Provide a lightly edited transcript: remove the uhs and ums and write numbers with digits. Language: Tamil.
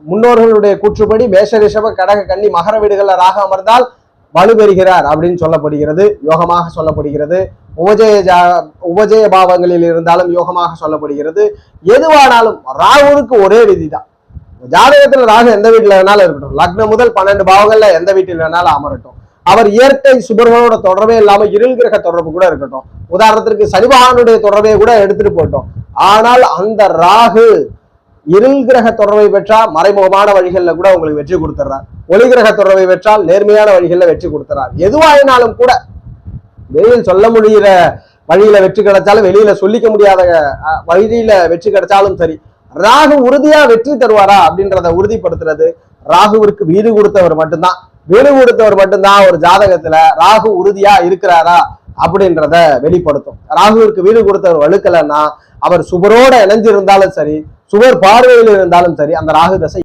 முன்னோர்களுடைய கூற்றுப்படி மேஷ ரிஷப கடக கன்னி மகர வீடுகள்ல ராகு அமர்ந்தால் வலுப்பெறுகிறார் அப்படின்னு சொல்லப்படுகிறது, யோகமாக சொல்லப்படுகிறது. உபஜய பாவங்களில் இருந்தாலும் யோகமாக சொல்லப்படுகிறது. எதுவானாலும் ராகுவுக்கு ஒரே விதிதான். ஜாதகத்துல ராகு எந்த வீட்டுல வேணாலும் இருக்கட்டும், லக்னம் முதல் 12 பாவங்கள்ல எந்த வீட்டில் வேணாலும் அமரட்டும், அவர் இயற்கை சுபர்களோட தொடர்பே இல்லாம இருள் கிரக தொடர்பு கூட இருக்கட்டும், உதாரணத்திற்கு சனி பகவானுடைய தொடர்பை கூட எடுத்துட்டு போட்டோம், ஆனால் அந்த ராகு இருள் கிரக தொடர்பை பெற்றால் மறைமுகமான வழிகளில் கூட உங்களுக்கு வெற்றி கொடுத்துறார், ஒளி கிரக தொடர்பை பெற்றால் நேர்மையான வழிகளில் வெற்றி கொடுத்துறார். எதுவாயினாலும் கூட வெளியில் சொல்ல முடிகிற வழியில வெற்றி கிடைச்சாலும், வெளியில சொல்லிக்க முடியாத வழியில வெற்றி கிடைச்சாலும் சரி, ராகு உறுதியா வெற்றி தருவாரா அப்படின்றத உறுதிப்படுத்துறது ராகுவிற்கு வீடு கொடுத்தவர் மட்டும்தான். வீடு கொடுத்தவர் மட்டும்தான் ஒரு ஜாதகத்துல ராகு உறுதியா இருக்கிறாரா அப்படின்றத வெளிப்படுத்தும். ராகுவிற்கு வீடு கொடுத்தவர் வலுக்கலைன்னா அவர் சுபரோட இணைஞ்சிருந்தாலும் சரி, சுவர் பார்வையில் இருந்தாலும் சரி, அந்த ராகு தசை